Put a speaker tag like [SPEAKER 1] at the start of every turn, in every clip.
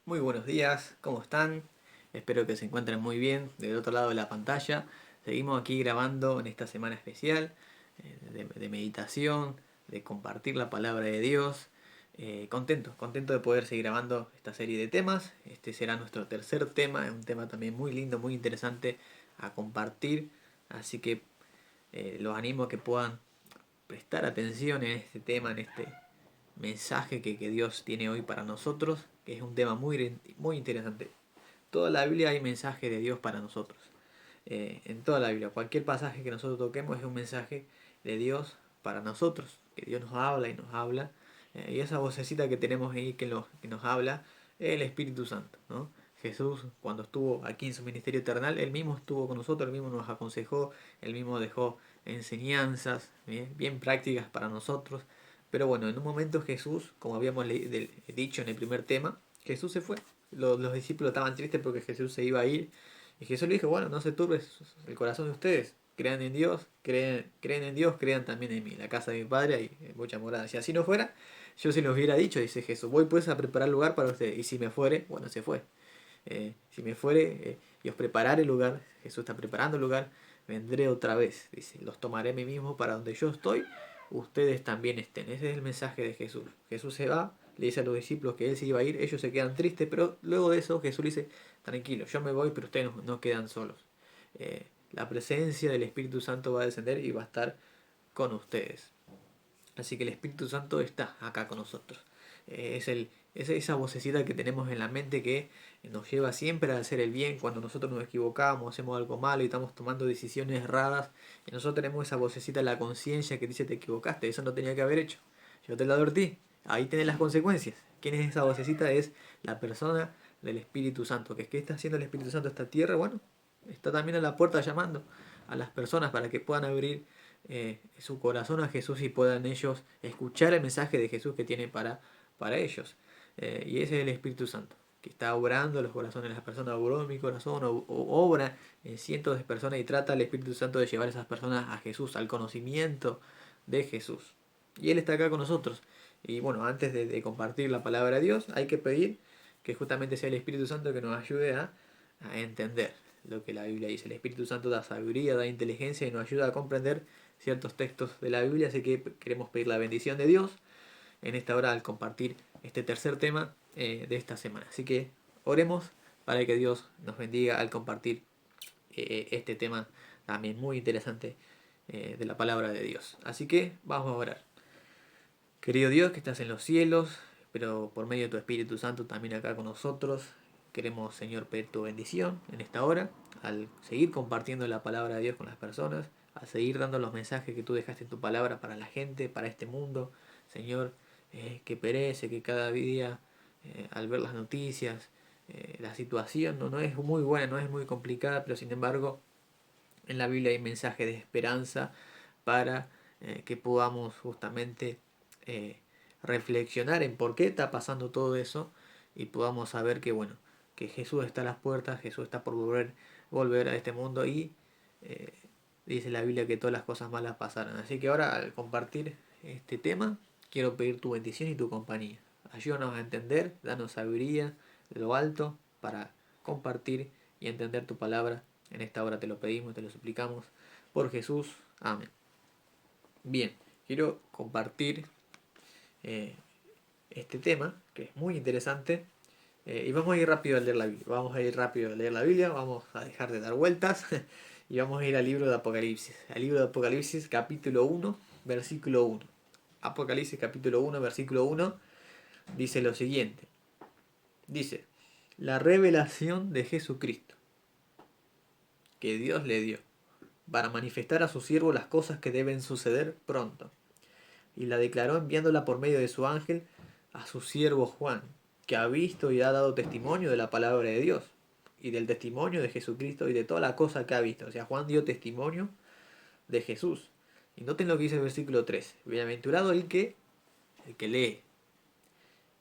[SPEAKER 1] Muy buenos días, ¿cómo están? Espero que se encuentren muy bien del otro lado de la pantalla. Seguimos aquí grabando en esta semana especial de meditación, de compartir la palabra de Dios. Contento de poder seguir grabando esta serie de temas. Este será nuestro tercer tema, es un tema también muy lindo, muy interesante a compartir. Así que los animo a que puedan prestar atención en este tema, en este mensaje que Dios tiene hoy para nosotros, que es un tema muy interesante. Toda la Biblia hay mensaje de Dios para nosotros. En toda la Biblia, cualquier pasaje que nosotros toquemos es un mensaje de Dios para nosotros, que Dios nos habla y nos habla. Y esa vocecita que tenemos ahí que nos habla es el Espíritu Santo, ¿no? Jesús, cuando estuvo aquí en su ministerio eternal, Él mismo estuvo con nosotros, Él mismo nos aconsejó, Él mismo dejó enseñanzas bien prácticas para nosotros. Pero bueno, en un momento Jesús, como habíamos dicho en el primer tema, Jesús se fue. Los discípulos estaban tristes porque Jesús se iba a ir. Y Jesús le dijo, bueno, no se turbe el corazón de ustedes. Crean en Dios, creen en Dios, crean también en mí. La casa de mi padre hay mucha morada. Si así no fuera, yo se los hubiera dicho, dice Jesús, voy pues a preparar lugar para ustedes. Y si me fuere, bueno, se fue. Si me fuere y os prepararé el lugar, Jesús está preparando el lugar, vendré otra vez. Dice, los tomaré a mí mismo para donde yo estoy, ustedes también estén. Ese es el mensaje de Jesús. Jesús se va, le dice a los discípulos que él se iba a ir, ellos se quedan tristes, pero luego de eso Jesús le dice, tranquilo, yo me voy, pero ustedes no quedan solos. La presencia del Espíritu Santo va a descender y va a estar con ustedes. Así que el Espíritu Santo está acá con nosotros. Es esa vocecita que tenemos en la mente que nos lleva siempre a hacer el bien cuando nosotros nos equivocamos, hacemos algo malo y estamos tomando decisiones erradas. Y nosotros tenemos esa vocecita en la conciencia que dice te equivocaste, eso no tenía que haber hecho. Yo te lo advertí. Ahí tenés las consecuencias. ¿Quién es esa vocecita? Es la persona del Espíritu Santo. ¿Qué está haciendo el Espíritu Santo a esta tierra? Bueno, está también a la puerta llamando a las personas para que puedan abrir su corazón a Jesús y puedan ellos escuchar el mensaje de Jesús que tiene para ellos. Y ese es el Espíritu Santo, que está obrando en los corazones de las personas. Obró en mi corazón, o obra en cientos de personas y trata el Espíritu Santo de llevar a esas personas a Jesús, al conocimiento de Jesús. Y Él está acá con nosotros. Y bueno, antes de compartir la palabra de Dios, hay que pedir que justamente sea el Espíritu Santo que nos ayude a entender lo que la Biblia dice. El Espíritu Santo da sabiduría, da inteligencia y nos ayuda a comprender ciertos textos de la Biblia, así que queremos pedir la bendición de Dios en esta hora al compartir este tercer tema de esta semana. Así que oremos para que Dios nos bendiga al compartir este tema también muy interesante de la palabra de Dios. Así que vamos a orar. Querido Dios que estás en los cielos, pero por medio de tu Espíritu Santo también acá con nosotros, queremos, Señor, pedir tu bendición en esta hora, al seguir compartiendo la palabra de Dios con las personas, a seguir dando los mensajes que tú dejaste en tu palabra para la gente, para este mundo, Señor, que perece, que cada día, al ver las noticias, la situación no es muy buena, no es muy complicada, pero sin embargo, en la Biblia hay mensajes de esperanza para que podamos justamente eh, reflexionar en por qué está pasando todo eso y podamos saber que bueno, que Jesús está a las puertas, Jesús está por volver a este mundo y eh, dice la Biblia que todas las cosas malas pasarán. Así que ahora al compartir este tema, quiero pedir tu bendición y tu compañía. Ayúdanos a entender, danos sabiduría de lo alto para compartir y entender tu palabra. En esta hora te lo pedimos, te lo suplicamos. Por Jesús. Amén. Bien, quiero compartir eh, este tema, que es muy interesante. Y vamos a ir rápido a leer la Biblia. Vamos a ir rápido a leer la Biblia. Vamos a dejar de dar vueltas. Y vamos a ir al libro de Apocalipsis. Al libro de Apocalipsis capítulo 1, versículo 1. Apocalipsis capítulo 1, versículo 1 dice lo siguiente. Dice, la revelación de Jesucristo que Dios le dio para manifestar a su siervo las cosas que deben suceder pronto. Y la declaró enviándola por medio de su ángel a su siervo Juan, que ha visto y ha dado testimonio de la palabra de Dios, y del testimonio de Jesucristo y de toda la cosa que ha visto. O sea, Juan dio testimonio de Jesús. Y noten lo que dice el versículo 3. Bienaventurado el que lee.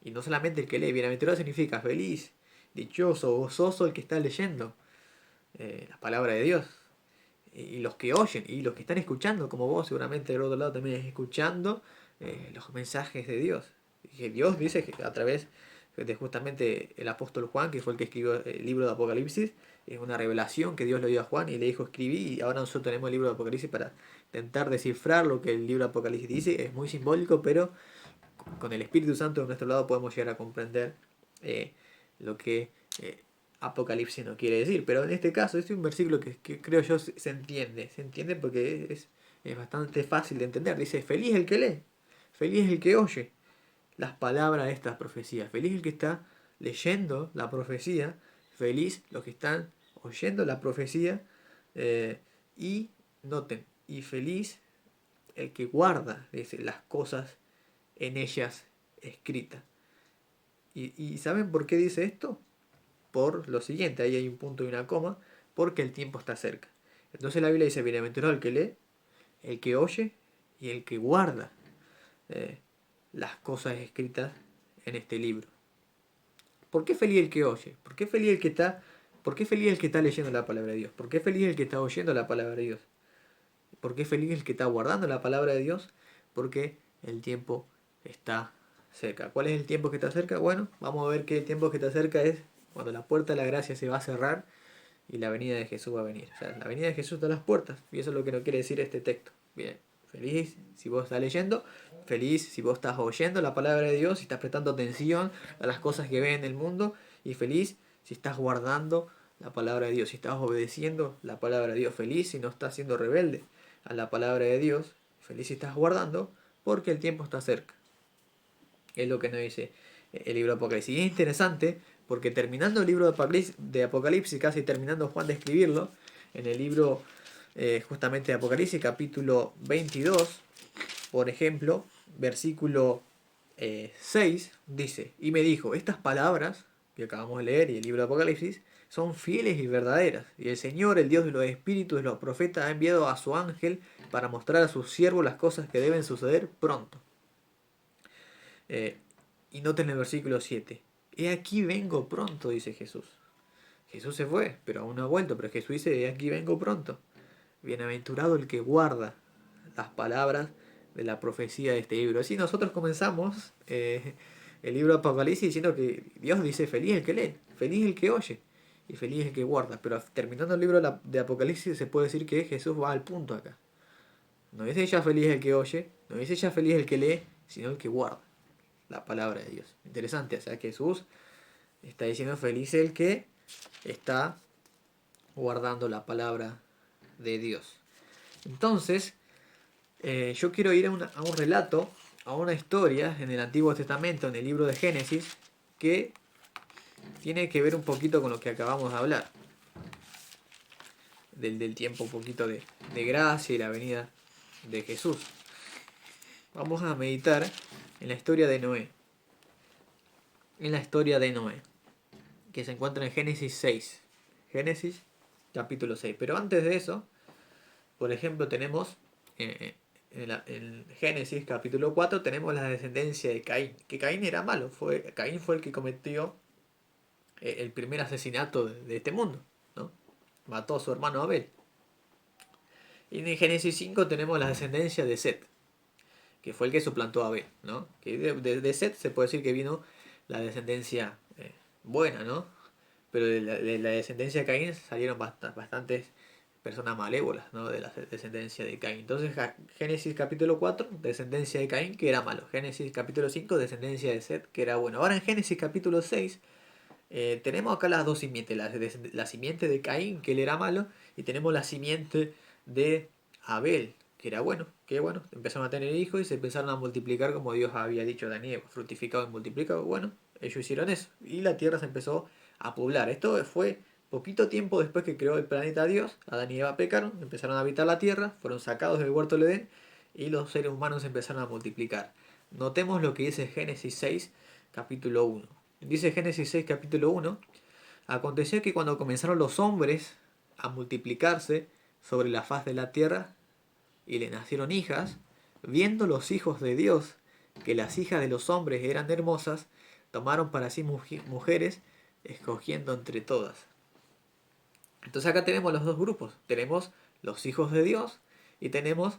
[SPEAKER 1] Y no solamente el que lee, bienaventurado significa feliz, dichoso, gozoso el que está leyendo la palabra de Dios. Y los que oyen y los que están escuchando, como vos seguramente del otro lado también escuchando los mensajes de Dios. Y que Dios dice que a través de justamente el apóstol Juan, que fue el que escribió el libro de Apocalipsis. Es una revelación que Dios le dio a Juan y le dijo escribí, y ahora nosotros tenemos el libro de Apocalipsis para intentar descifrar lo que el libro de Apocalipsis dice. Es muy simbólico, pero con el Espíritu Santo de nuestro lado podemos llegar a comprender lo que Apocalipsis no quiere decir. Pero en este caso, este es un versículo que creo yo se entiende porque es bastante fácil de entender. Dice, feliz el que lee, feliz el que oye las palabras de estas profecías, feliz el que está leyendo la profecía, feliz los que están oyendo la profecía, y noten, y feliz el que guarda, dice, las cosas en ellas escritas. ¿Y saben por qué dice esto? Por lo siguiente, ahí hay un punto y una coma, porque el tiempo está cerca. Entonces la Biblia dice, bienaventurado el que lee, el que oye y el que guarda las cosas escritas en este libro. ¿Por qué feliz el que oye? ¿Por qué feliz el que está leyendo la palabra de Dios? ¿Por qué feliz el que está oyendo la palabra de Dios? ¿Por qué feliz el que está guardando la palabra de Dios? Porque el tiempo está cerca. ¿Cuál es el tiempo que está cerca? Bueno, vamos a ver que el tiempo que está cerca es cuando la puerta de la gracia se va a cerrar y la venida de Jesús va a venir. O sea, la venida de Jesús está a las puertas. Y eso es lo que nos quiere decir este texto. Bien, feliz si vos estás leyendo, feliz si vos estás oyendo la palabra de Dios, si estás prestando atención a las cosas que ves en el mundo, y feliz si estás guardando la palabra de Dios, si estás obedeciendo la palabra de Dios, feliz si no estás siendo rebelde a la palabra de Dios, feliz si estás guardando, porque el tiempo está cerca. Es lo que nos dice el libro de Apocalipsis. Y es interesante porque terminando el libro de Apocalipsis, casi terminando Juan de escribirlo, en el libro justamente de Apocalipsis, capítulo 22, por ejemplo, versículo 6, dice, y me dijo, estas palabras que acabamos de leer y el libro de Apocalipsis son fieles y verdaderas, y el Señor, el Dios de los espíritus de los profetas, ha enviado a su ángel para mostrar a sus siervos las cosas que deben suceder pronto. Y noten el versículo 7. He aquí vengo pronto, dice Jesús. Jesús se fue, pero aún no ha vuelto. Pero Jesús dice, he aquí vengo pronto. Bienaventurado el que guarda las palabras de la profecía de este libro. Así nosotros comenzamos el libro de Apocalipsis diciendo que Dios dice, feliz el que lee, feliz el que oye y feliz el que guarda. Pero terminando el libro de Apocalipsis se puede decir que Jesús va al punto acá. No dice ya feliz el que oye, no dice ya feliz el que lee, sino el que guarda la palabra de Dios. Interesante, o sea que Jesús está diciendo feliz el que está guardando la palabra de Dios. Entonces, yo quiero ir a un relato, a una historia en el Antiguo Testamento, en el libro de Génesis, que tiene que ver un poquito con lo que acabamos de hablar. Del tiempo, un poquito de gracia y la venida de Jesús. Vamos a meditar en la historia de Noé. En la historia de Noé, que se encuentra en Génesis 6. Génesis capítulo 6. Pero antes de eso, por ejemplo, tenemos en Génesis capítulo 4 tenemos la descendencia de Caín. Que Caín era malo. Caín fue el que cometió el primer asesinato de este mundo, ¿no? Mató a su hermano Abel. Y en Génesis 5 tenemos la descendencia de Set, que fue el que suplantó a Abel, ¿no? Que de Set se puede decir que vino la descendencia buena, ¿no? Pero de la descendencia de Caín salieron bastantes personas malévolas, ¿no? De la descendencia de Caín. Entonces, Génesis capítulo 4, descendencia de Caín, que era malo. Génesis capítulo 5, descendencia de Set, que era bueno. Ahora en Génesis capítulo 6, tenemos acá las dos simientes. La simiente de Caín, que él era malo, y tenemos la simiente de Abel, que era bueno. Que bueno, empezaron a tener hijos y se empezaron a multiplicar como Dios había dicho a Daniel, fructificado y multiplicado. Bueno, ellos hicieron eso. Y la tierra se empezó a poblar. Esto fue poquito tiempo después que creó el planeta Dios. Adán y Eva pecaron, empezaron a habitar la tierra, fueron sacados del huerto del Edén y los seres humanos empezaron a multiplicar. Notemos lo que dice Génesis 6, capítulo 1. Dice Génesis 6, capítulo 1. Aconteció que cuando comenzaron los hombres a multiplicarse sobre la faz de la tierra y le nacieron hijas, viendo los hijos de Dios que las hijas de los hombres eran hermosas, tomaron para sí mujeres, escogiendo entre todas. Entonces acá tenemos los dos grupos. Tenemos los hijos de Dios y tenemos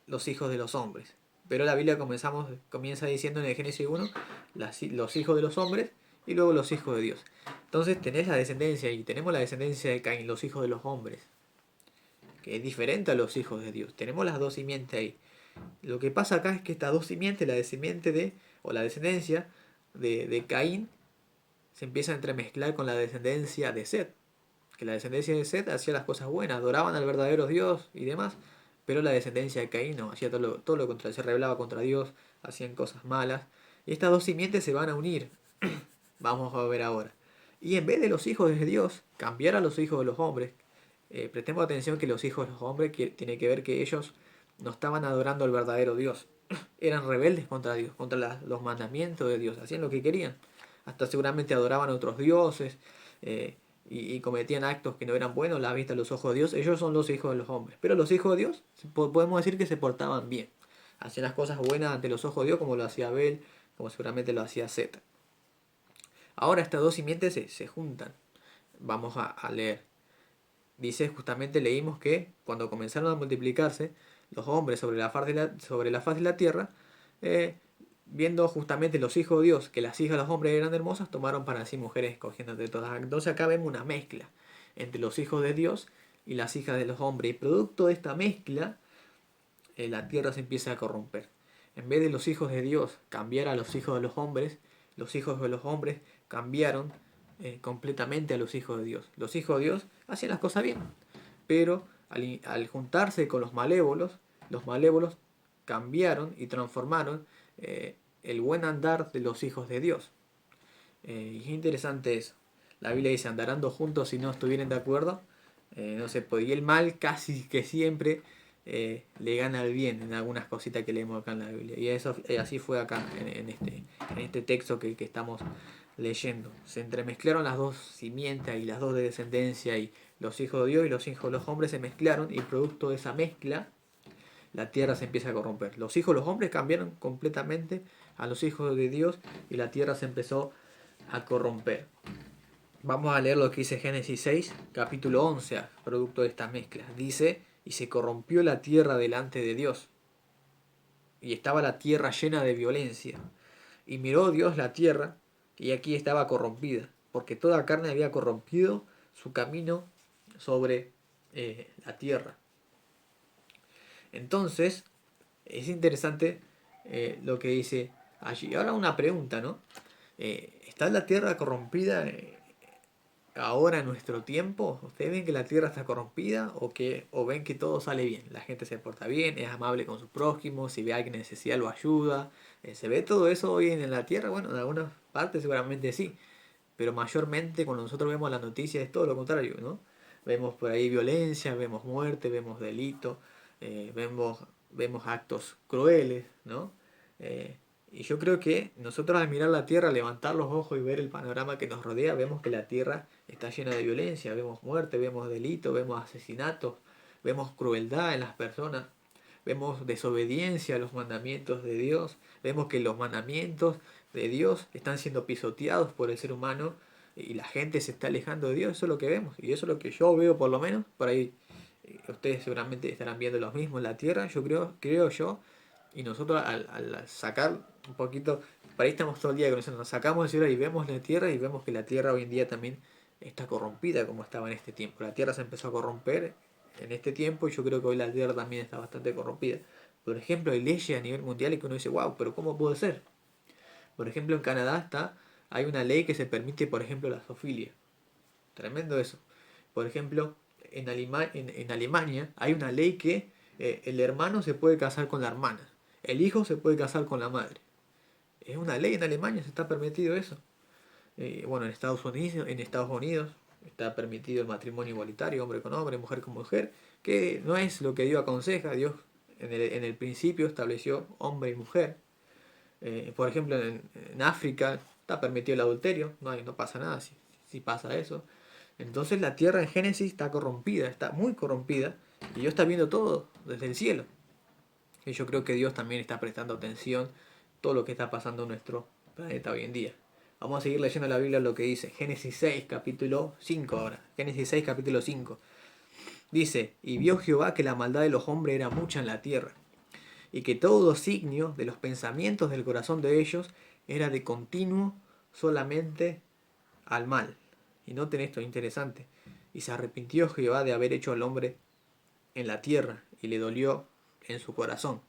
[SPEAKER 1] los hijos de los hombres. Pero la Biblia comienza diciendo en el Génesis 1 los hijos de los hombres y luego los hijos de Dios. Entonces tenés la descendencia y tenemos la descendencia de Caín, los hijos de los hombres, que es diferente a los hijos de Dios. Tenemos las dos simientes ahí. Lo que pasa acá es que estas dos simientes, la simiente o la descendencia de Caín, se empieza a entremezclar con la descendencia de Set. Que la descendencia de Set hacía las cosas buenas, adoraban al verdadero Dios y demás, pero la descendencia de Caín no, hacía todo lo contrario, se rebelaba contra Dios, hacían cosas malas. Y estas dos simientes se van a unir. Vamos a ver ahora. Y en vez de los hijos de Dios, cambiar a los hijos de los hombres. Prestemos atención que los hijos de los hombres tiene que ver que ellos no estaban adorando al verdadero Dios. Eran rebeldes contra Dios, contra los mandamientos de Dios, hacían lo que querían. Hasta seguramente adoraban a otros dioses y cometían actos que no eran buenos a la vista de los ojos de Dios. Ellos son los hijos de los hombres. Pero los hijos de Dios podemos decir que se portaban bien. Hacían las cosas buenas ante los ojos de Dios, como lo hacía Abel, como seguramente lo hacía Set. Ahora estas dos simientes se juntan. Vamos a leer. Dice, justamente leímos que cuando comenzaron a multiplicarse los hombres sobre la faz de la tierra, viendo justamente los hijos de Dios, que las hijas de los hombres eran hermosas, tomaron para sí mujeres escogiendo de todas. Entonces acá vemos una mezcla entre los hijos de Dios y las hijas de los hombres. Y producto de esta mezcla, la tierra se empieza a corromper. En vez de los hijos de Dios cambiar a los hijos de los hijos de los hombres cambiaron completamente a los hijos de Dios. Los hijos de Dios hacían las cosas bien, pero al juntarse con los malévolos cambiaron y transformaron el buen andar de los hijos de Dios. Y es interesante eso. La Biblia dice, andarán dos juntos si no estuvieran de acuerdo. No se puede. Y el mal casi que siempre le gana al bien en algunas cositas que leemos acá en la Biblia. Y eso así fue acá en este texto que estamos leyendo. Se entremezclaron las dos simientes y las dos de descendencia, y los hijos de Dios y los hijos de los hombres se mezclaron, y producto de esa mezcla la tierra se empieza a corromper. Los hijos de los hombres cambiaron completamente a los hijos de Dios y la tierra se empezó a corromper. Vamos a leer lo que dice Génesis 6, capítulo 11, producto de esta mezcla. Dice, y se corrompió la tierra delante de Dios, y estaba la tierra llena de violencia. Y miró Dios la tierra, y aquí estaba corrompida, porque toda carne había corrompido su camino sobre la tierra. Entonces, es interesante lo que dice allí. Ahora una pregunta, ¿no? ¿Está la tierra corrompida ahora en nuestro tiempo? ¿Ustedes ven que la tierra está corrompida o ven que todo sale bien? La gente se porta bien, es amable con su prójimo, si ve a alguien en necesidad lo ayuda. ¿Se ve todo eso hoy en la tierra? Bueno, en algunas partes seguramente sí, pero mayormente cuando nosotros vemos las noticias es todo lo contrario, ¿no? Vemos por ahí violencia, vemos muerte, vemos delito, vemos actos crueles, ¿no? Y yo creo que nosotros al mirar la tierra, levantar los ojos y ver el panorama que nos rodea, vemos que la tierra está llena de violencia, vemos muerte, vemos delito, vemos asesinatos, vemos crueldad en las personas, vemos desobediencia a los mandamientos de Dios, vemos que los mandamientos de Dios están siendo pisoteados por el ser humano y la gente se está alejando de Dios. Eso es lo que vemos y eso es lo que yo veo, por lo menos. Por ahí ustedes seguramente estarán viendo lo mismo en la tierra, yo creo yo. Y nosotros al sacar un poquito, para ahí estamos todo el día con eso, nos sacamos de ciudad y vemos la tierra y vemos que la tierra hoy en día también está corrompida como estaba en este tiempo. La tierra se empezó a corromper en este tiempo y yo creo que hoy la tierra también está bastante corrompida. Por ejemplo, hay leyes a nivel mundial y que uno dice, wow, pero ¿cómo puede ser? Por ejemplo, en Canadá hay una ley que se permite, por ejemplo, la zoofilia. Tremendo eso. Por ejemplo, en Alemania hay una ley que el hermano se puede casar con la hermana. El hijo se puede casar con la madre. Es una ley en Alemania, se está permitido eso. Bueno, en Estados Unidos está permitido el matrimonio igualitario, hombre con hombre, mujer con mujer, que no es lo que Dios aconseja. Dios en el principio estableció hombre y mujer. Por ejemplo, en África está permitido el adulterio, no pasa nada si pasa eso. Entonces la tierra en Génesis está corrompida, está muy corrompida, y Dios está viendo todo desde el cielo. Y yo creo que Dios también está prestando atención a todo lo que está pasando en nuestro planeta hoy en día. Vamos a seguir leyendo la Biblia lo que dice. Génesis 6, capítulo 5 ahora. Génesis 6, capítulo 5. Dice, y vio Jehová que la maldad de los hombres era mucha en la tierra, y que todo designio de los pensamientos del corazón de ellos era de continuo solamente al mal. Y noten esto, interesante. Y se arrepintió Jehová de haber hecho al hombre en la tierra, y le dolió en su corazón.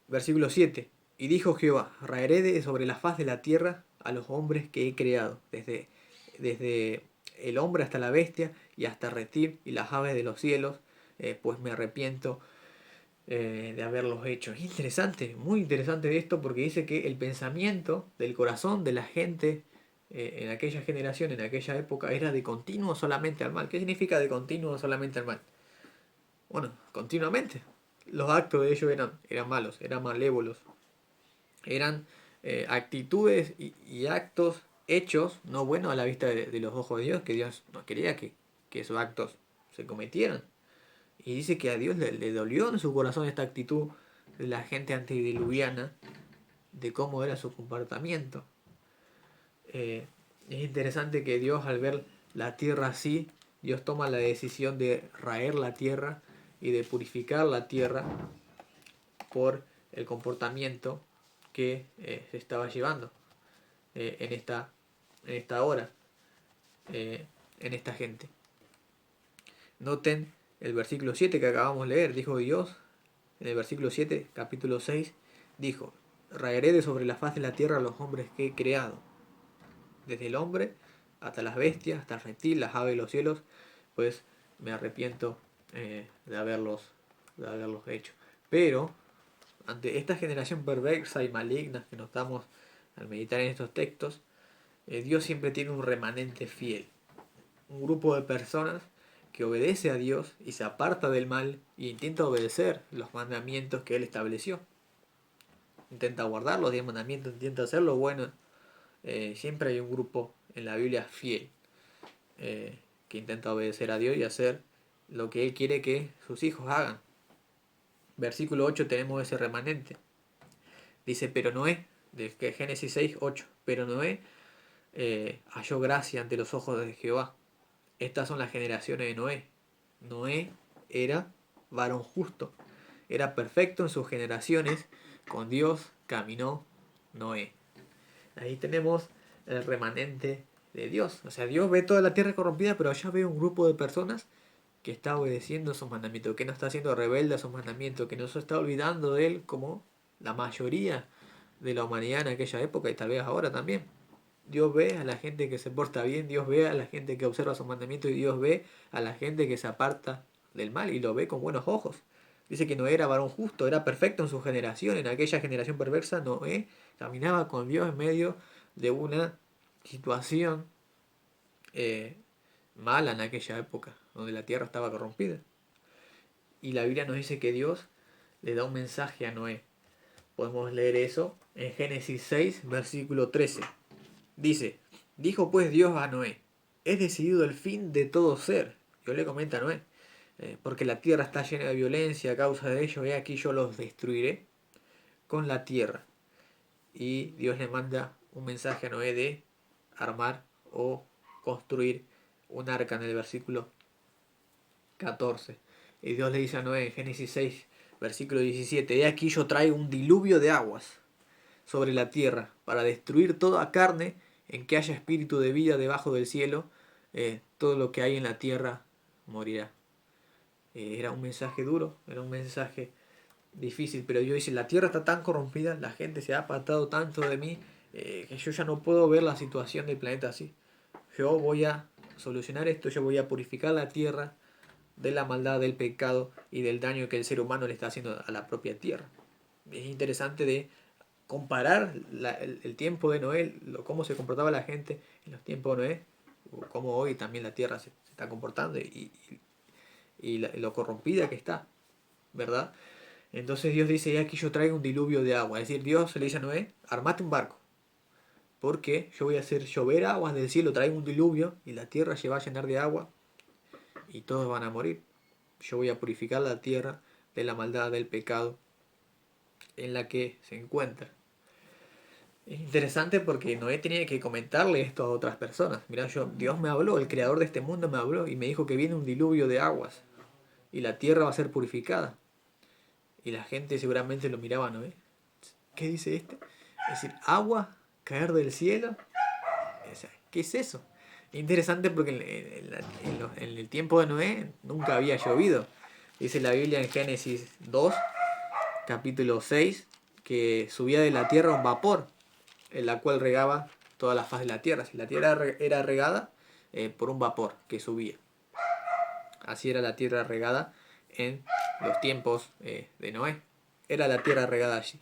[SPEAKER 1] Versículo 7. Y dijo Jehová, raeré de sobre la faz de la tierra a los hombres que he creado, desde el hombre hasta la bestia, y hasta el reptil y las aves de los cielos, pues me arrepiento de haberlos hecho. Es interesante, muy interesante esto, porque dice que el pensamiento del corazón de la gente en aquella generación, en aquella época, era de continuo solamente al mal. ¿Qué significa de continuo solamente al mal? Bueno, continuamente. Los actos de ellos eran malos, eran malévolos. Eran actitudes y actos hechos no buenos a la vista de los ojos de Dios, que Dios no quería que esos actos se cometieran. Y dice que a Dios le dolió en su corazón esta actitud de la gente antediluviana, de cómo era su comportamiento. Es interesante que Dios, al ver la tierra así, Dios toma la decisión de raer la tierra y de purificar la tierra por el comportamiento que se estaba llevando en esta hora, en esta gente. Noten el versículo 7 que acabamos de leer. Dijo Dios en el versículo 7, capítulo 6, dijo: raeré de sobre la faz de la tierra a los hombres que he creado, desde el hombre hasta las bestias, hasta el reptil, las aves de los cielos, pues me arrepiento de haberlos hecho. Pero ante esta generación perversa y maligna que notamos al meditar en estos textos, Dios siempre tiene un remanente fiel, un grupo de personas que obedece a Dios y se aparta del mal y intenta obedecer los mandamientos que Él estableció. Intenta guardar los 10 mandamientos, intenta hacer lo bueno. Siempre hay un grupo en la Biblia fiel que intenta obedecer a Dios y hacer lo que Él quiere que sus hijos hagan. Versículo 8 tenemos ese remanente. Dice, pero Noé, de Génesis 6, 8, pero Noé halló gracia ante los ojos de Jehová. Estas son las generaciones de Noé. Noé era varón justo, era perfecto en sus generaciones, con Dios caminó Noé. Ahí tenemos el remanente de Dios. O sea, Dios ve toda la tierra corrompida, pero allá ve un grupo de personas que está obedeciendo sus mandamientos, que no está siendo rebelde a sus mandamientos, que no se está olvidando de Él como la mayoría de la humanidad en aquella época y tal vez ahora también. Dios ve a la gente que se porta bien, Dios ve a la gente que observa sus mandamientos y Dios ve a la gente que se aparta del mal y lo ve con buenos ojos. Dice que Noé era varón justo, era perfecto en su generación, en aquella generación perversa. Noé caminaba con Dios en medio de una situación mala en aquella época, donde la tierra estaba corrompida. Y la Biblia nos dice que Dios le da un mensaje a Noé. Podemos leer eso en Génesis 6, versículo 13. Dice, dijo pues Dios a Noé, es decidido el fin de todo ser. Yo le comento a Noé, porque la tierra está llena de violencia a causa de ello, he aquí yo los destruiré con la tierra. Y Dios le manda un mensaje a Noé de armar o construir un arca en el versículo 14. Y Dios le dice a Noé en Génesis 6, versículo 17, he aquí yo traigo un diluvio de aguas sobre la tierra para destruir toda carne en que haya espíritu de vida debajo del cielo, todo lo que hay en la tierra morirá. Era un mensaje duro, era un mensaje difícil, pero Dios dice, la tierra está tan corrompida, la gente se ha apartado tanto de mí, que yo ya no puedo ver la situación del planeta así. Yo voy a solucionar esto, yo voy a purificar la tierra de la maldad, del pecado y del daño que el ser humano le está haciendo a la propia tierra. Es interesante de comparar el tiempo de Noé, cómo se comportaba la gente en los tiempos de Noé, cómo hoy también la tierra se está comportando y lo corrompida que está, ¿verdad? Entonces Dios dice, aquí yo traigo un diluvio de agua. Es decir, Dios le dice a Noé, armate un barco, porque yo voy a hacer llover aguas del cielo, traigo un diluvio y la tierra se va a llenar de agua y todos van a morir. Yo voy a purificar la tierra de la maldad, del pecado en la que se encuentra. Es interesante porque Noé tenía que comentarle esto a otras personas. Mirá, Dios me habló, el creador de este mundo me habló y me dijo que viene un diluvio de aguas y la tierra va a ser purificada. Y la gente seguramente lo miraba a Noé. ¿Qué dice este? Es decir, agua caer del cielo. O sea, ¿qué es eso? Interesante porque en el tiempo de Noé nunca había llovido. Dice la Biblia en Génesis 2, capítulo 6, que subía de la tierra un vapor, en la cual regaba toda la faz de la tierra. Si la tierra era regada por un vapor que subía. Así era la tierra regada en los tiempos de Noé. Era la tierra regada allí.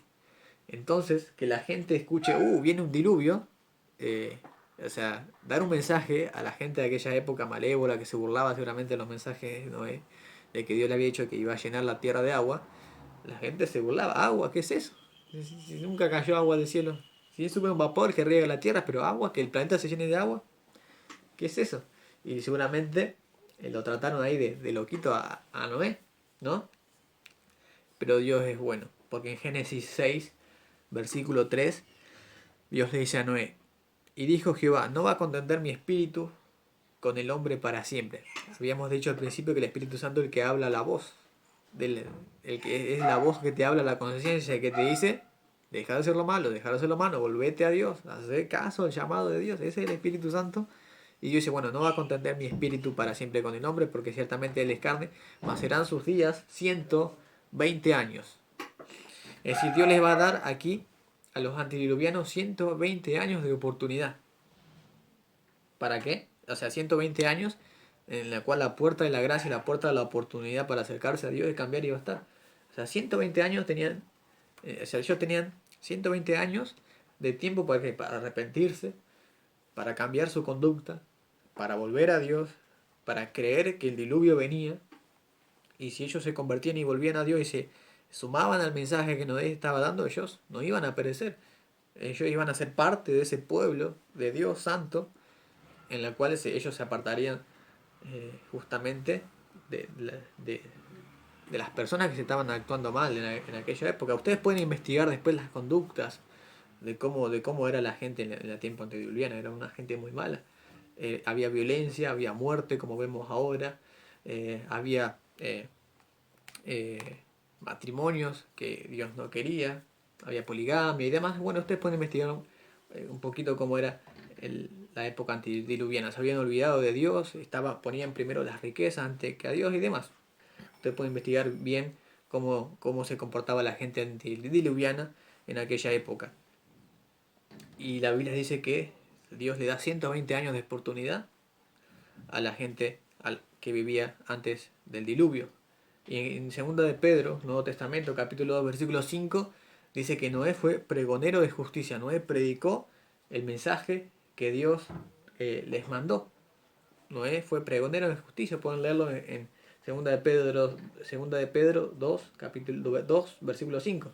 [SPEAKER 1] Entonces, que la gente escuche, viene un diluvio, eh, o sea, dar un mensaje a la gente de aquella época malévola que se burlaba seguramente de los mensajes de Noé, de que Dios le había dicho que iba a llenar la tierra de agua, la gente se burlaba, agua, ¿qué es eso? Si nunca cayó agua del cielo. Si es un vapor que riega la tierra, pero agua, que el planeta se llene de agua, ¿qué es eso? Y seguramente lo trataron ahí de loquito a Noé, ¿no? Pero Dios es bueno, porque en Génesis 6, versículo 3, Dios le dice a Noé, y dijo Jehová, no va a contender mi espíritu con el hombre para siempre. Habíamos dicho al principio que el Espíritu Santo es el que habla la voz, el que es la voz que te habla la conciencia, que te dice, deja de hacer lo malo, deja de hacer lo malo, volvete a Dios, haz caso al llamado de Dios, ese es el Espíritu Santo. Y Dios dice, bueno, no va a contender mi espíritu para siempre con el hombre, porque ciertamente él es carne, mas serán sus días 120 años. Es decir, Dios les va a dar aquí a los antediluvianos 120 años de oportunidad. ¿Para qué? O sea, 120 años en la cual la puerta de la gracia y la puerta de la oportunidad para acercarse a Dios y cambiar iba a estar. O sea, 120 años tenían, o sea, ellos tenían 120 años de tiempo para arrepentirse, para cambiar su conducta, para volver a Dios, para creer que el diluvio venía. Y si ellos se convertían y volvían a Dios y se sumaban al mensaje que Noé estaba dando, ellos no iban a perecer. Ellos iban a ser parte de ese pueblo de Dios santo, en la cual ellos se apartarían justamente de, de, de las personas que se estaban actuando mal en aquella época. Ustedes pueden investigar después las conductas de cómo era la gente en la tiempo antediluviana. Era una gente muy mala. Había violencia, había muerte, como vemos ahora. Había matrimonios que Dios no quería. Había poligamia y demás. Bueno, ustedes pueden investigar un poquito cómo era la época antediluviana. Se habían olvidado de Dios, ponían primero las riquezas antes que a Dios y demás. Ustedes pueden investigar bien cómo se comportaba la gente antediluviana en aquella época. Y la Biblia dice que Dios le da 120 años de oportunidad a la gente que vivía antes del diluvio. Y en 2 de Pedro, Nuevo Testamento, capítulo 2, versículo 5, dice que Noé fue pregonero de justicia. Noé predicó el mensaje que Dios les mandó. Noé fue pregonero de justicia. Pueden leerlo en 2 de Pedro 2, capítulo 2, versículo 5.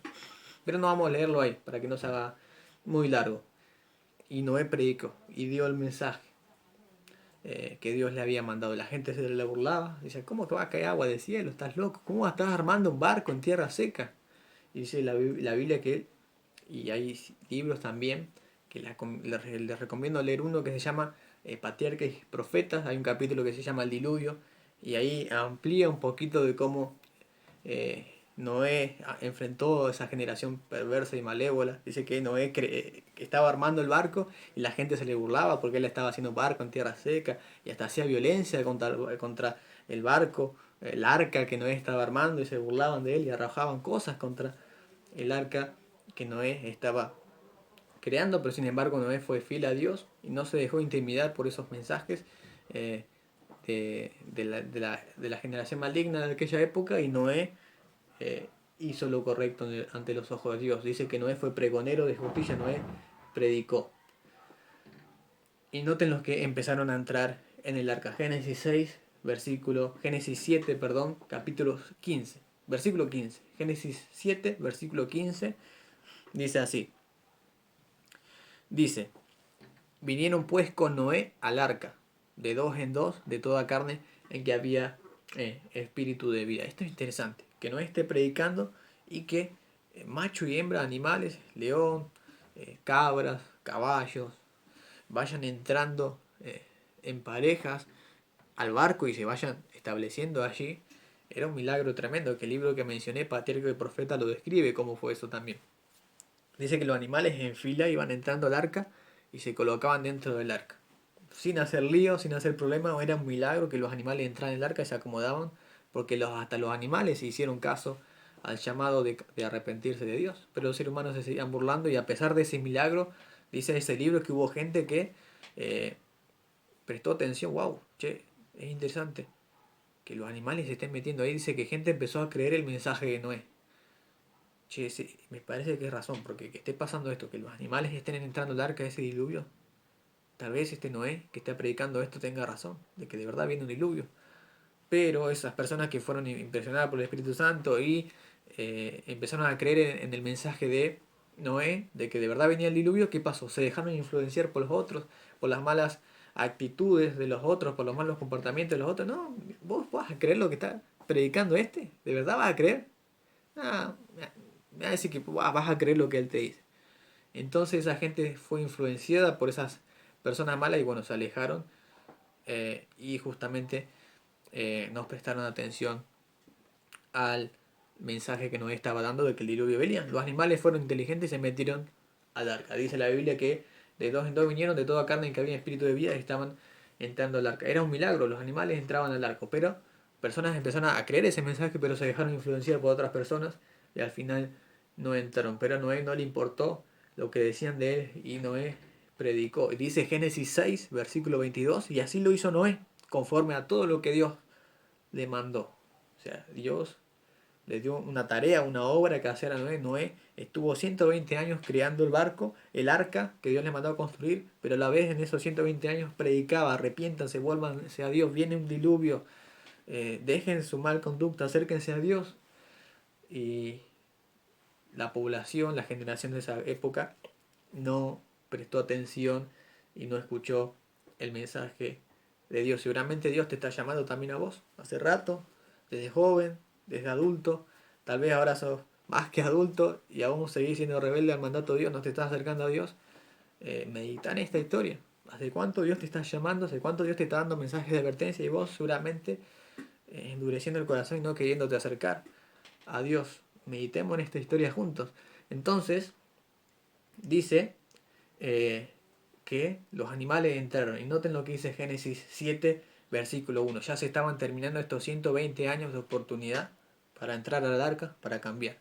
[SPEAKER 1] Pero no vamos a leerlo ahí, para que no se haga muy largo. Y Noé predicó y dio el mensaje que Dios le había mandado. La gente se le burlaba. Dice, ¿cómo que va a caer agua del cielo? ¿Estás loco? ¿Cómo estás armando un barco en tierra seca? Y dice la Biblia que, y hay libros también, que les recomiendo leer uno que se llama Patriarcas y Profetas. Hay un capítulo que se llama El Diluvio. Y ahí amplía un poquito de cómo Noé enfrentó a esa generación perversa y malévola. Dice que Noé que estaba armando el barco y la gente se le burlaba porque él estaba haciendo barco en tierra seca y hasta hacía violencia contra el barco, el arca que Noé estaba armando, y se burlaban de él y arrojaban cosas contra el arca que Noé estaba creando, pero sin embargo Noé fue fiel a Dios y no se dejó intimidar por esos mensajes de la generación maligna de aquella época, y Noé hizo lo correcto ante los ojos de Dios. Dice que Noé fue pregonero de justicia, Noé predicó. Y noten los que empezaron a entrar en el arca. Génesis 7, perdón, capítulo 15, versículo 15. Génesis 7, versículo 15, dice así. Dice, vinieron pues con Noé al arca, de dos en dos, de toda carne en que había espíritu de vida. Esto es interesante, que Noé esté predicando y que macho y hembra, animales, león, cabras, caballos, vayan entrando en parejas al barco y se vayan estableciendo allí. Era un milagro tremendo, que el libro que mencioné, Patriarca y Profeta, lo describe cómo fue eso también. Dice que los animales en fila iban entrando al arca y se colocaban dentro del arca. Sin hacer lío, sin hacer problema, era un milagro que los animales entraran en el arca y se acomodaban, porque hasta los animales hicieron caso al llamado de arrepentirse de Dios. Pero los seres humanos se seguían burlando y a pesar de ese milagro, dice ese libro que hubo gente que eh, prestó atención. Wow, che, es interesante que los animales se estén metiendo ahí. Dice que gente empezó a creer el mensaje de Noé. Che, sí, me parece que es razón, porque que esté pasando esto, que los animales estén entrando al arca de ese diluvio, tal vez este Noé que está predicando esto tenga razón, de que de verdad viene un diluvio. Pero esas personas que fueron impresionadas por el Espíritu Santo y empezaron a creer en el mensaje de Noé, de que de verdad venía el diluvio, ¿qué pasó? Se dejaron influenciar por los otros, por las malas actitudes de los otros, por los malos comportamientos de los otros. No, vos vas a creer lo que está predicando este, ¿de verdad vas a creer? Ah, me va a decir que vas a creer lo que él te dice. Entonces esa gente fue influenciada por esas personas malas y bueno, se alejaron y justamente no prestaron atención al mensaje que Noé estaba dando de que el diluvio venía. Los animales fueron inteligentes y se metieron al arca. Dice la Biblia que de dos en dos vinieron, de toda carne en que había espíritu de vida y estaban entrando al arca. Era un milagro, los animales entraban al arco, pero personas empezaron a creer ese mensaje, pero se dejaron influenciar por otras personas y al final no entraron. Pero a Noé no le importó lo que decían de él y Noé predicó. Dice Génesis 6, versículo 22, y así lo hizo Noé, conforme a todo lo que Dios le mandó. O sea, Dios le dio una tarea, una obra que hacer a Noé. Noé estuvo 120 años creando el barco, el arca que Dios le mandó a construir, pero a la vez en esos 120 años predicaba, arrepiéntanse, vuélvanse a Dios, viene un diluvio, dejen su mal conducta, acérquense a Dios. Y la población, la generación de esa época, no prestó atención y no escuchó el mensaje de Dios. Seguramente Dios te está llamando también a vos, hace rato, desde joven, desde adulto, tal vez ahora sos más que adulto y aún seguís siendo rebelde al mandato de Dios, no te estás acercando a Dios. Medita en esta historia. ¿Hace cuánto Dios te está llamando? ¿Hace cuánto Dios te está dando mensajes de advertencia y vos seguramente endureciendo el corazón y no queriéndote acercar a Dios? Meditemos en esta historia juntos. Entonces, dice que los animales entraron. Y noten lo que dice Génesis 7, versículo 1. Ya se estaban terminando estos 120 años de oportunidad para entrar al arca, para cambiar.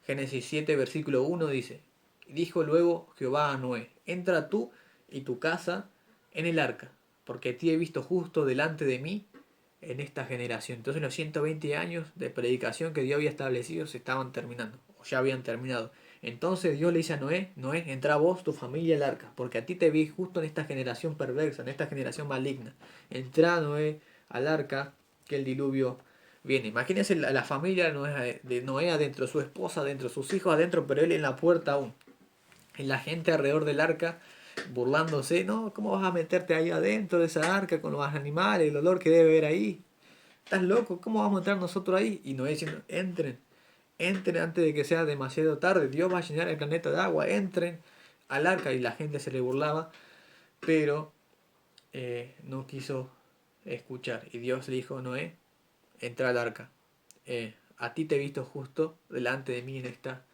[SPEAKER 1] Génesis 7, versículo 1 dice, dijo luego Jehová a Noé, entra tú y tu casa en el arca, porque a ti he visto justo delante de mí en esta generación. Entonces los 120 años de predicación que Dios había establecido se estaban terminando, o ya habían terminado. Entonces Dios le dice a Noé, Noé, entra vos, tu familia al arca, porque a ti te vi justo en esta generación perversa, en esta generación maligna. Entra Noé al arca, que el diluvio viene. Imagínense la familia de Noé adentro, su esposa adentro, sus hijos adentro, pero él en la puerta aún. Y la gente alrededor del arca burlándose, ¿no? ¿Cómo vas a meterte ahí adentro de esa arca con los animales, el olor que debe haber ahí? ¿Estás loco? ¿Cómo vamos a entrar nosotros ahí? Y Noé diciendo, entren, entren antes de que sea demasiado tarde, Dios va a llenar el planeta de agua, entren al arca. Y la gente se le burlaba, pero no quiso escuchar. Y Dios le dijo, Noé, entra al arca. A ti te he visto justo delante de mí en esta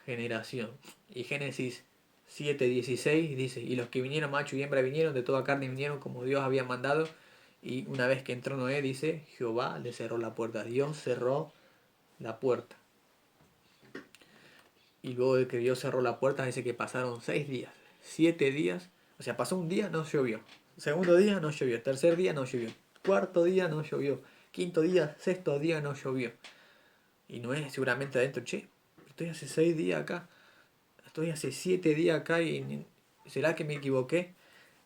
[SPEAKER 1] generación. Y Génesis 7:16 dice, y los que vinieron macho y hembra vinieron, de toda carne vinieron como Dios había mandado. Y una vez que entró Noé, dice, Jehová le cerró la puerta. Dios cerró la puerta. Y luego de que Dios cerró la puerta, dice que pasaron 6 días, 7 días. O sea, pasó un día, no llovió. Segundo día, no llovió. Tercer día, no llovió. Cuarto día, no llovió. Quinto día, sexto día, no llovió. Y Noé seguramente adentro, che, estoy hace 6 días acá. Estoy hace 7 días acá y ¿será que me equivoqué?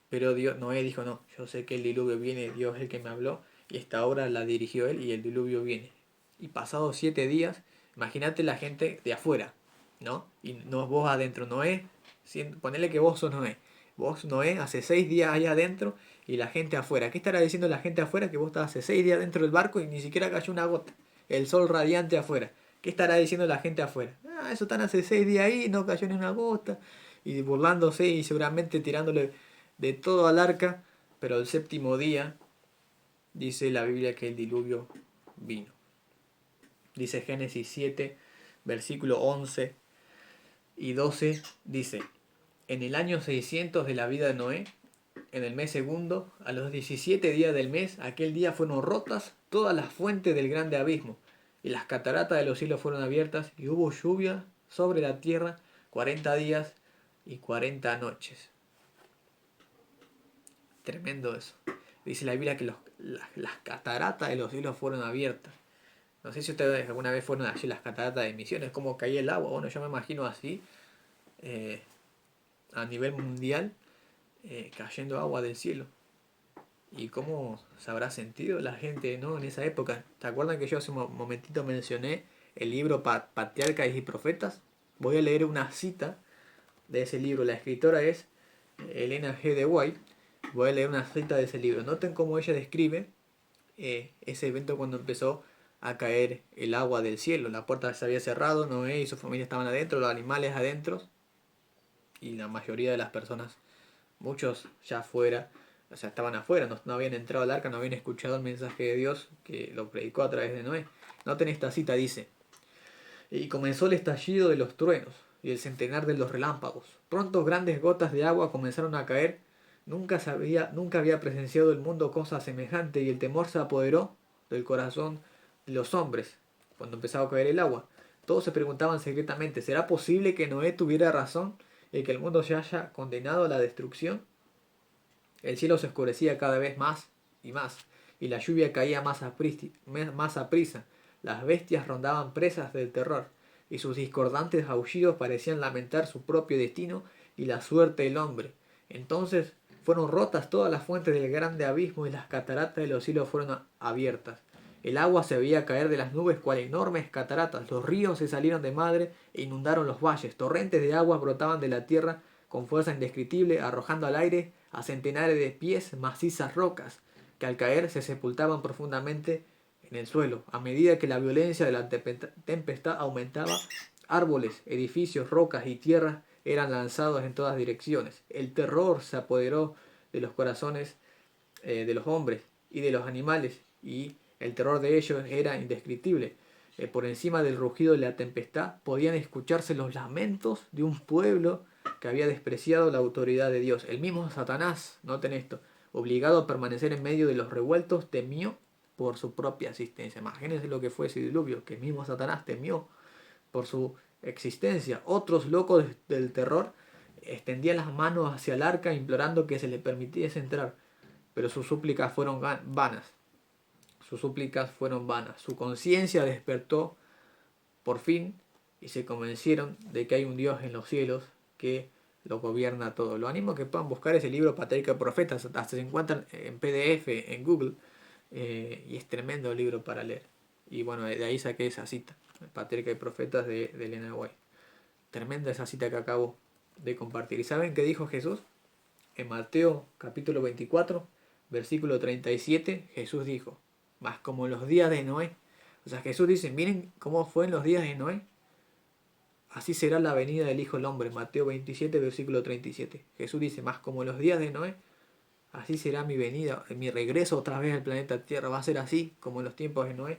[SPEAKER 1] Pero Dios, Noé dijo, no, yo sé que el diluvio viene, Dios es el que me habló y esta obra la dirigió él y el diluvio viene. Y pasados 7 días, imagínate la gente de afuera, ¿no? Y no vos adentro, Noé, ponele que vos sos Noé. Vos, Noé, hace 6 días allá adentro y la gente afuera. ¿Qué estará diciendo la gente afuera? Que vos estás hace 6 días dentro del barco y ni siquiera cayó una gota. El sol radiante afuera. ¿Qué estará diciendo la gente afuera? Ah, eso están hace 6 días ahí, no cayó ni una gota. Y burlándose y seguramente tirándole de todo al arca. Pero el séptimo día dice la Biblia que el diluvio vino. Dice Génesis 7, versículo 11. y 12 dice: en el año 600 de la vida de Noé, en el mes segundo, a los 17 días del mes, aquel día fueron rotas todas las fuentes del grande abismo, y las cataratas de los cielos fueron abiertas, y hubo lluvia sobre la tierra 40 días y 40 noches. Tremendo eso. Dice la Biblia que las cataratas de los cielos fueron abiertas. No sé si ustedes alguna vez fueron allí las cataratas de Misiones, cómo caía el agua. Bueno, yo me imagino así, a nivel mundial, cayendo agua del cielo. Y cómo se habrá sentido la gente, ¿no? En esa época. ¿Te acuerdan que yo hace un momentito mencioné el libro Patriarcas y Profetas? Voy a leer una cita de ese libro. La escritora es Elena G. de White. Voy a leer una cita de ese libro. Noten cómo ella describe ese evento cuando empezó a caer el agua del cielo. La puerta se había cerrado, Noé y su familia estaban adentro, los animales adentro, y la mayoría de las personas, muchos ya afuera, o sea, estaban afuera, no habían entrado al arca, no habían escuchado el mensaje de Dios que lo predicó a través de Noé. Noten esta cita, dice: y comenzó el estallido de los truenos y el centenar de los relámpagos. Pronto grandes gotas de agua comenzaron a caer. Nunca había presenciado el mundo cosa semejante, y el temor se apoderó del corazón de los hombres cuando empezaba a caer el agua. Todos se preguntaban secretamente: ¿será posible que Noé tuviera razón y que el mundo se haya condenado a la destrucción? El cielo se oscurecía cada vez más y más, y la lluvia caía más aprisa. Las bestias rondaban presas del terror, y sus discordantes aullidos parecían lamentar su propio destino y la suerte del hombre. Entonces fueron rotas todas las fuentes del grande abismo, y las cataratas de los cielos fueron abiertas. El agua se veía caer de las nubes cual enormes cataratas. Los ríos se salieron de madre e inundaron los valles. Torrentes de agua brotaban de la tierra con fuerza indescriptible, arrojando al aire a centenares de pies macizas rocas, que al caer se sepultaban profundamente en el suelo. A medida que la violencia de la tempestad aumentaba, árboles, edificios, rocas y tierras eran lanzados en todas direcciones. El terror se apoderó de los corazones de los hombres y de los animales, y el terror de ellos era indescriptible. Por encima del rugido de la tempestad podían escucharse los lamentos de un pueblo que había despreciado la autoridad de Dios. El mismo Satanás, noten esto, obligado a permanecer en medio de los revueltos, temió por su propia existencia. Imagínense lo que fue ese diluvio, que el mismo Satanás temió por su existencia. Otros locos del terror extendían las manos hacia el arca implorando que se le permitiese entrar, pero sus súplicas fueron vanas. Sus súplicas fueron vanas. Su conciencia despertó por fin y se convencieron de que hay un Dios en los cielos que lo gobierna todo. Lo animo a que puedan buscar ese libro, Patriarcas y Profetas. Hasta se encuentran en PDF en Google, y es tremendo el libro para leer. Y bueno, de ahí saqué esa cita, Patriarcas y Profetas de Elena White. Tremenda esa cita que acabo de compartir. ¿Y saben qué dijo Jesús? En Mateo capítulo 24, versículo 37, Jesús dijo: mas como en los días de Noé. O sea, Jesús dice: miren cómo fue en los días de Noé, así será la venida del Hijo del Hombre. Mateo 27, versículo 37. Jesús dice: mas como en los días de Noé, así será mi venida, mi regreso otra vez al planeta Tierra. Va a ser así como en los tiempos de Noé,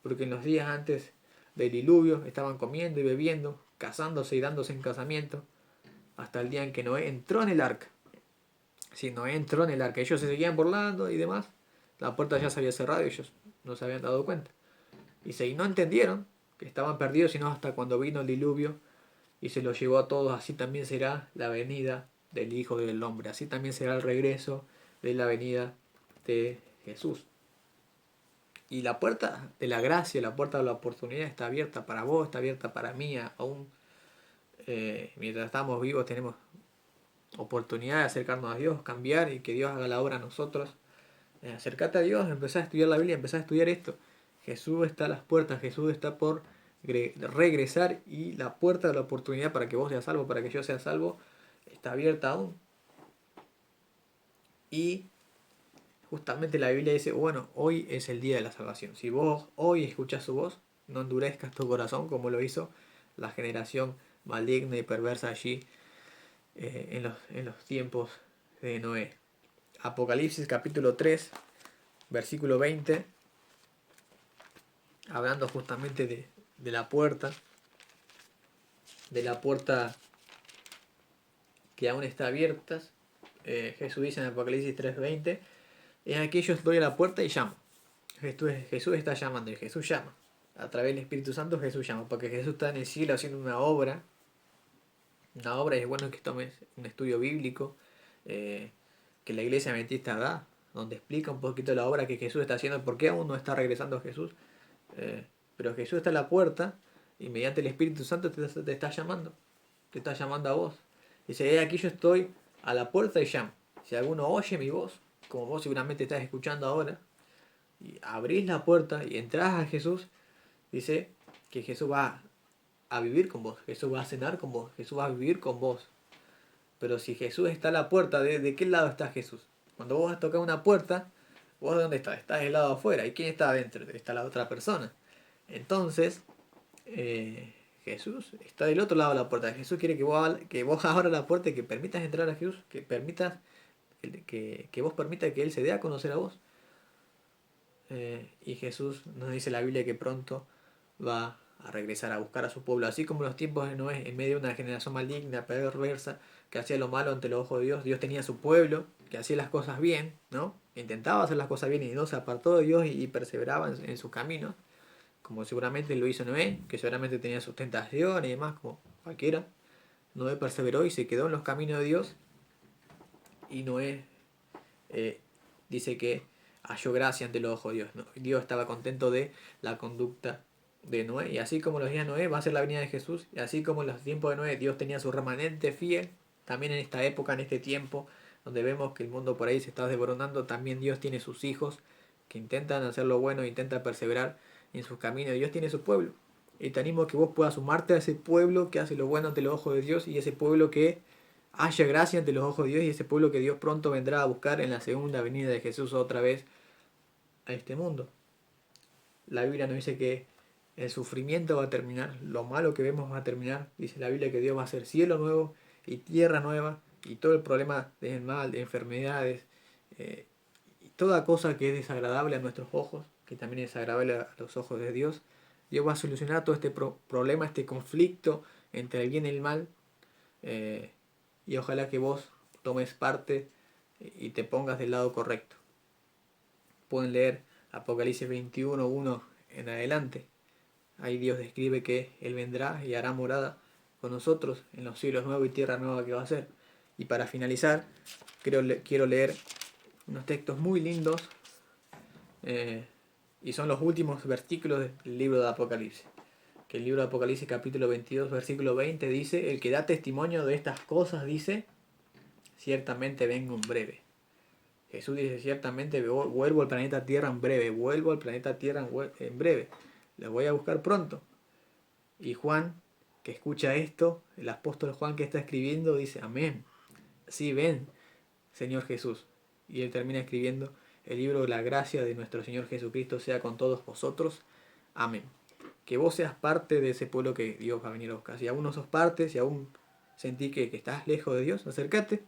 [SPEAKER 1] porque en los días antes del diluvio estaban comiendo y bebiendo, casándose y dándose en casamiento, hasta el día en que Noé entró en el arca. Si Noé entró en el arca, ellos se seguían burlando y demás, la puerta ya se había cerrado y ellos no se habían dado cuenta. Y no entendieron que estaban perdidos, sino hasta cuando vino el diluvio y se los llevó a todos. Así también será la venida del Hijo del Hombre. Así también será el regreso de la venida de Jesús. Y la puerta de la gracia, la puerta de la oportunidad está abierta para vos, está abierta para mí. Aún mientras estamos vivos tenemos oportunidad de acercarnos a Dios, cambiar y que Dios haga la obra a nosotros. Acercate a Dios, empezá a estudiar la Biblia, empezá a estudiar esto. Jesús está a las puertas, Jesús está por regresar, y la puerta de la oportunidad para que vos seas salvo, para que yo sea salvo, está abierta aún. Y justamente la Biblia dice: bueno, hoy es el día de la salvación. Si vos hoy escuchás su voz, no endurezcas tu corazón como lo hizo la generación maligna y perversa allí en los tiempos de Noé. Apocalipsis capítulo 3, versículo 20, hablando justamente de la puerta. de la puerta que aún está abierta. Jesús dice en Apocalipsis 3:20, es aquí yo estoy a la puerta y llamo. Jesús está llamando y Jesús llama. A través del Espíritu Santo Jesús llama, porque Jesús está en el cielo haciendo una obra. Una obra, y es bueno que tomes un estudio bíblico que la iglesia adventista da, donde explica un poquito la obra que Jesús está haciendo, por qué aún no está regresando a Jesús. Pero Jesús está a la puerta y mediante el Espíritu Santo te está llamando. Te está llamando a vos. Dice, aquí yo estoy a la puerta y llamo. Si alguno oye mi voz, como vos seguramente estás escuchando ahora, y abrís la puerta y entras a Jesús, dice que Jesús va a vivir con vos, Jesús va a cenar con vos, Jesús va a vivir con vos. Pero si Jesús está a la puerta, ¿de qué lado está Jesús? Cuando vos vas a tocar una puerta, ¿vos de dónde estás? Estás del lado afuera. ¿Y quién está adentro? Está la otra persona. Entonces, Jesús está del otro lado de la puerta. Jesús quiere que vos abras la puerta y que permitas entrar a Jesús, que permitas que vos permitas que Él se dé a conocer a vos. Y Jesús nos dice la Biblia que pronto va a regresar a buscar a su pueblo, así como en los tiempos de Noé, en medio de una generación maligna, perversa, que hacía lo malo ante los ojos de Dios. Dios tenía su pueblo, que hacía las cosas bien, ¿no? Intentaba hacer las cosas bien y no se apartó de Dios y perseveraba en sus caminos, como seguramente lo hizo Noé, que seguramente tenía sus tentaciones y demás, como cualquiera. Noé perseveró y se quedó en los caminos de Dios, y Noé dice que halló gracia ante los ojos de Dios, ¿no? Dios estaba contento de la conducta de Noé, y así como los días de Noé va a ser la venida de Jesús, y así como en los tiempos de Noé Dios tenía su remanente fiel, también en esta época, en este tiempo, donde vemos que el mundo por ahí se está desboronando, también Dios tiene sus hijos que intentan hacer lo bueno, intentan perseverar en sus caminos. Dios tiene su pueblo, y te animo a que vos puedas sumarte a ese pueblo que hace lo bueno ante los ojos de Dios, y ese pueblo que haya gracia ante los ojos de Dios, y ese pueblo que Dios pronto vendrá a buscar en la segunda venida de Jesús otra vez a este mundo. La Biblia nos dice que el sufrimiento va a terminar, lo malo que vemos va a terminar. Dice la Biblia que Dios va a hacer cielo nuevo y tierra nueva, y todo el problema del mal, de enfermedades, y toda cosa que es desagradable a nuestros ojos, que también es desagradable a los ojos de Dios. Dios va a solucionar todo este problema, este conflicto entre el bien y el mal, y ojalá que vos tomes parte y te pongas del lado correcto. Pueden leer Apocalipsis 21:1 en adelante. Ahí Dios describe que Él vendrá y hará morada con nosotros en los cielos nuevos y tierra nueva que va a ser. Y para finalizar, quiero leer unos textos muy lindos, y son los últimos versículos del libro de Apocalipsis. Que el libro de Apocalipsis capítulo 22 versículo 20 dice: el que da testimonio de estas cosas dice, ciertamente vengo en breve. Jesús dice, ciertamente vuelvo al planeta Tierra en breve, vuelvo al planeta Tierra en breve, lo voy a buscar pronto. Y Juan, que escucha esto, el apóstol Juan que está escribiendo, dice, amén, sí, ven, Señor Jesús. Y él termina escribiendo, el libro de la gracia de nuestro Señor Jesucristo sea con todos vosotros, amén. Que vos seas parte de ese pueblo que Dios va a venir a buscar. Si aún no sos parte, si aún sentís que estás lejos de Dios, acércate,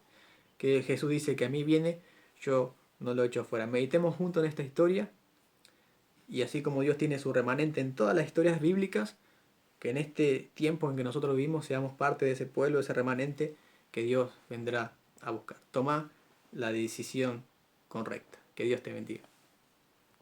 [SPEAKER 1] que Jesús dice que a mí viene, yo no lo echo fuera. Meditemos juntos en esta historia, y así como Dios tiene su remanente en todas las historias bíblicas, que en este tiempo en que nosotros vivimos seamos parte de ese pueblo, de ese remanente que Dios vendrá a buscar. Toma la decisión correcta. Que Dios te bendiga.